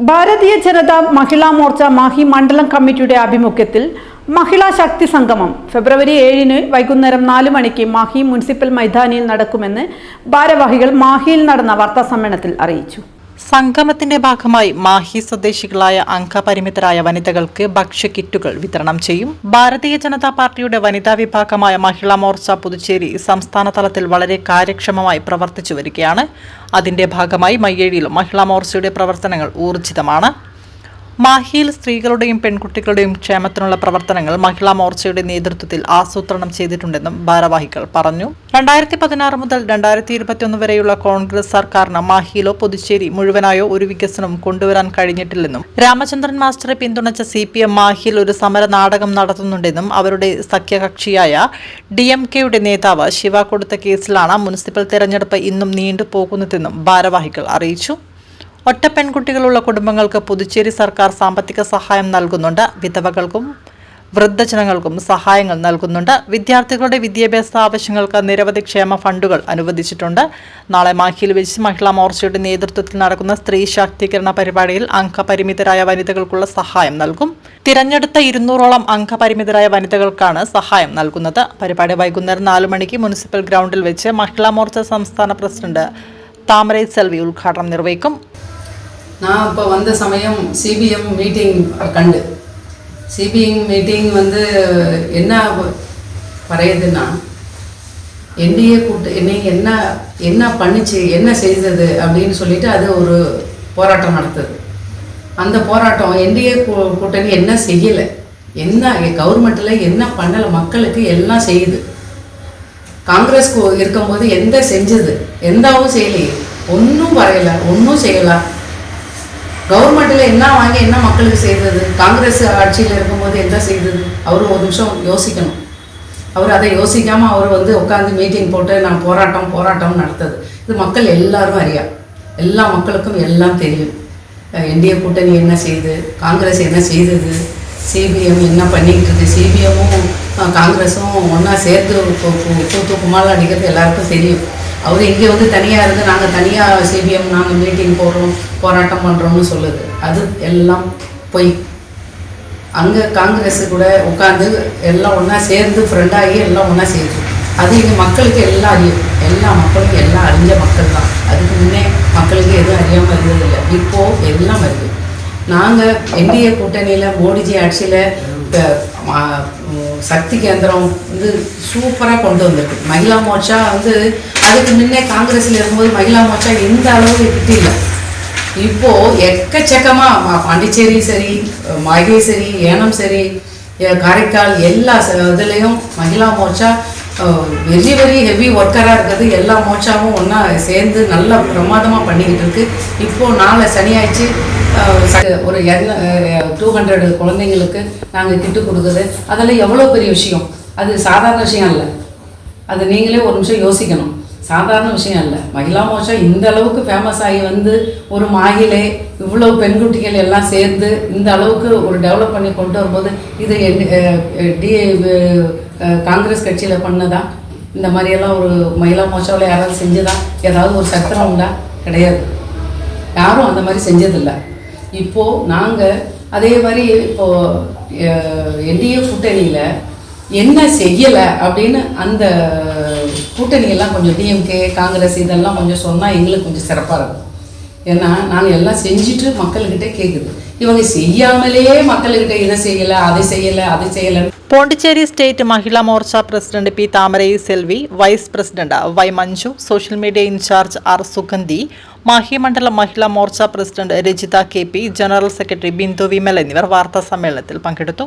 ഭാരതീയ ജനതാ മഹിളാ മോർച്ച മാഹി മണ്ഡലം കമ്മിറ്റിയുടെ ആഭിമുഖ്യത്തിൽ മഹിളാ ശക്തി സംഗമം ഫെബ്രുവരി 7 വൈകുന്നേരം 4 മണിക്ക് മാഹി മുനിസിപ്പൽ മൈതാനിയിൽ നടക്കുമെന്ന് ഭാരവാഹികൾ മാഹിയിൽ നടന്ന വാർത്താസമ്മേളനത്തിൽ അറിയിച്ചു. സംഗമത്തിന്റെ ഭാഗമായി മാഹി സ്വദേശികളായ അംഗപരിമിതരായ വനിതകൾക്ക് ഭക്ഷ്യക്കിറ്റുകൾ വിതരണം ചെയ്യും. ഭാരതീയ ജനതാ പാർട്ടിയുടെ വനിതാ വിഭാഗമായ മഹിളാ മോർച്ച പുതുച്ചേരി സംസ്ഥാന തലത്തിൽ വളരെ കാര്യക്ഷമമായി പ്രവർത്തിച്ചു വരികയാണ്. അതിന്റെ ഭാഗമായി മയ്യഴിയിലും മഹിളാ മോർച്ചയുടെ പ്രവർത്തനങ്ങൾ ഊർജിതമാണ്. മാഹിയിൽ സ്ത്രീകളുടെയും പെൺകുട്ടികളുടെയും ക്ഷേമത്തിനുള്ള പ്രവർത്തനങ്ങൾ മഹിളാ മോർച്ചയുടെ നേതൃത്വത്തിൽ ആസൂത്രണം ചെയ്തിട്ടുണ്ടെന്നും ഭാരവാഹികൾ പറഞ്ഞു. 2016 മുതൽ 2021 വരെയുള്ള കോൺഗ്രസ് സർക്കാരിന് മാഹിയിലോ പുതുച്ചേരി മുഴുവനായോ ഒരു വികസനം കൊണ്ടുവരാൻ കഴിഞ്ഞിട്ടില്ലെന്നും രാമചന്ദ്രൻ മാസ്റ്ററെ പിന്തുണച്ച CPM മാഹിയിൽ ഒരു സമര നാടകം നടത്തുന്നുണ്ടെന്നും അവരുടെ സഖ്യകക്ഷിയായ DMKയുടെ നേതാവ് ശിവ കൊടുത്ത കേസിലാണ് മുനിസിപ്പൽ തെരഞ്ഞെടുപ്പ് ഇന്നും നീണ്ടുപോകുന്നതെന്നും ഭാരവാഹികൾ അറിയിച്ചു. ഒറ്റ പെൺകുട്ടികളുള്ള കുടുംബങ്ങൾക്ക് പുതുച്ചേരി സർക്കാർ സാമ്പത്തിക സഹായം നൽകുന്നുണ്ട്. വിധവകൾക്കും വൃദ്ധജനങ്ങൾക്കും സഹായങ്ങൾ നൽകുന്നുണ്ട്. വിദ്യാർത്ഥികളുടെ വിദ്യാഭ്യാസ ആവശ്യങ്ങൾക്ക് നിരവധി ക്ഷേമ ഫണ്ടുകൾ അനുവദിച്ചിട്ടുണ്ട്. നാളെ മാഹിയിൽ വെച്ച് മഹിളാ മോർച്ചയുടെ നേതൃത്വത്തിൽ നടക്കുന്ന സ്ത്രീ ശാക്തീകരണ പരിപാടിയിൽ അംഗപരിമിതരായ വനിതകൾക്കുള്ള സഹായം നൽകും. തിരഞ്ഞെടുത്ത 200ഓളം അംഗപരിമിതരായ വനിതകൾക്കാണ് സഹായം നൽകുന്നത്. പരിപാടി വൈകുന്നേരം 4 മണിക്ക് മുനിസിപ്പൽ ഗ്രൗണ്ടിൽ വെച്ച് മഹിളാ മോർച്ച സംസ്ഥാന പ്രസിഡന്റ് താമരൈ സെൽവി ഉദ്ഘാടനം നിർവഹിക്കും. நான் இப்போ வந்த சமயம் சிபிஎம் மீட்டிங் கண்டு சிபிஎம் மீட்டிங் என்ன பறையுதுன்னா என்டிஏ கூட்டணி என்ன என்ன பண்ணிச்சு என்ன செய்தது அப்படின்னு சொல்லிட்டு அது ஒரு போராட்டம் நடத்துது. அந்த போராட்டம் என்டிஏ கூட்டணி என்ன செய்யலை, என்ன கவர்மெண்ட்டில் என்ன பண்ணலை, மக்களுக்கு எல்லாம் செய்யுது. காங்கிரஸ் இருக்கும்போது எந்த செஞ்சது எந்தாவும் செய்யலையே, ஒன்றும் வரையலை, ஒன்றும் செய்யலாம். கவர்மெண்ட்டில் என்ன வாங்கி என்ன மக்களுக்கு செய்தது, காங்கிரஸ் ஆட்சியில் இருக்கும்போது என்ன செய்தது, அவர் ஒரு நிமிஷம் யோசிக்கணும். அவர் அதை யோசிக்காமல் அவர் உட்காந்து மீட்டிங் போட்டு நான் போராட்டம் நடத்துது. இது மக்கள் எல்லாரும் அறியா, எல்லா மக்களுக்கும் எல்லாம் தெரியும். என்டிஏ கூட்டணி என்ன செய்யுது, காங்கிரஸ் என்ன செய்தது, சிபிஎம் என்ன பண்ணிக்கிட்டு இருக்குது, சிபிஎம்மும் காங்கிரஸும் ஒன்றா சேர்த்து கூத்து குமால் அடிக்கிறது எல்லாருக்கும் தெரியும். அவர் இங்கே தனியாக இருந்து நாங்கள் தனியாக சிபிஎம் நாங்கள் மீட்டிங் போடுறோம் போராட்டம் பண்ணுறோம்னு சொல்லுது. அது எல்லாம் போய் அங்கே காங்கிரஸு கூட உட்காந்து எல்லாம் ஒன்றா சேர்ந்து ஃப்ரெண்டாகி எல்லாம் ஒன்றா செய்யுது. அது இங்கே மக்களுக்கு எல்லாம் அறியும், எல்லா மக்களுக்கும் எல்லாம் அறிஞ்ச மக்கள் தான். அதுக்கு முன்னே மக்களுக்கு எதுவும் அறியாமல் இருந்ததில்லை, இப்போது எல்லாம் அறியும். நாங்கள் என்டிஏ கூட்டணியில் மோடிஜி ஆட்சியில் சக்தி கேந்திரம் சூப்பராக கொண்டு வந்திருக்கு. மகிழா மோர்ச்சா அதுக்கு முன்னே காங்கிரஸில் இருக்கும்போது மகிழா மோர்ச்சா எந்த அளவுக்கு கிட்டில்லை. இப்போது எக்கச்சக்கமாக பாண்டிச்சேரி சரி, மாகே சரி, ஏனம் சரி, காரைக்கால் எல்லா இதுலேயும் Mahila Morcha very very heavy ஒர்க்கராக இருக்குது. எல்லா மோர்ச்சாவும் ஒன்றா சேர்ந்து நல்லா பிரமாதமாக பண்ணிக்கிட்டு இருக்கு. இப்போது நாளை சனியாயிடுச்சு, ஒரு 200 குழந்தைங்களுக்கு நாங்கள் கிட்டு கொடுக்குறது, அதெல்லாம் எவ்வளோ பெரிய விஷயம். அது சாதாரண விஷயம் இல்லை, அது நீங்களே ஒரு நிமிஷம் யோசிக்கணும். சாதாரண விஷயம் இல்லை. மகிழா மோர்ச்சா இந்த அளவுக்கு ஃபேமஸ் ஆகி ஒரு மாகிலே இவ்வளோ பெண்குட்டிகள் எல்லாம் சேர்ந்து இந்த அளவுக்கு ஒரு டெவலப் பண்ணி கொண்டு வரும்போது இது காங்கிரஸ் கட்சியில் பண்ணதா, இந்த மாதிரியெல்லாம் ஒரு மகிழா மோர்ச்சாவில் யாராவது செஞ்சதா, ஏதாவது ஒரு சத்திரம் உண்டா? கிடையாது, யாரும் அந்த மாதிரி செஞ்சதில்லை. இப்போது நாங்கள் அதே மாதிரி இப்போது என்டிஏ கூட்டணியில் என்ன செய்யலை அப்படின்னு அந்த கூட்டணியெல்லாம் கொஞ்சம் டிஎம்கே காங்கிரஸ் இதெல்லாம் கொஞ்சம் சொன்னால் எங்களுக்கு கொஞ்சம் சிறப்பாக இருக்கும். ஏன்னா நாங்கள் எல்லாம் செஞ்சுட்டு மக்கள்கிட்ட கேட்குது, இவங்க செய்யாமலே மக்கள்கிட்ட இதை செய்யலை அதை செய்யலை அதை செய்யலை. Pondicherry state Mahila Morcha president P Thamarai Selvi, vice president Y Manju, social media incharge R Suganthi, Mahe മണ്ഡലം Mahila Morcha president Rajitha KP, general secretary Bindu Vimal എന്നിവർ വാർത്താ സമ്മേളനത്തിൽ പങ്കെടുത്തു.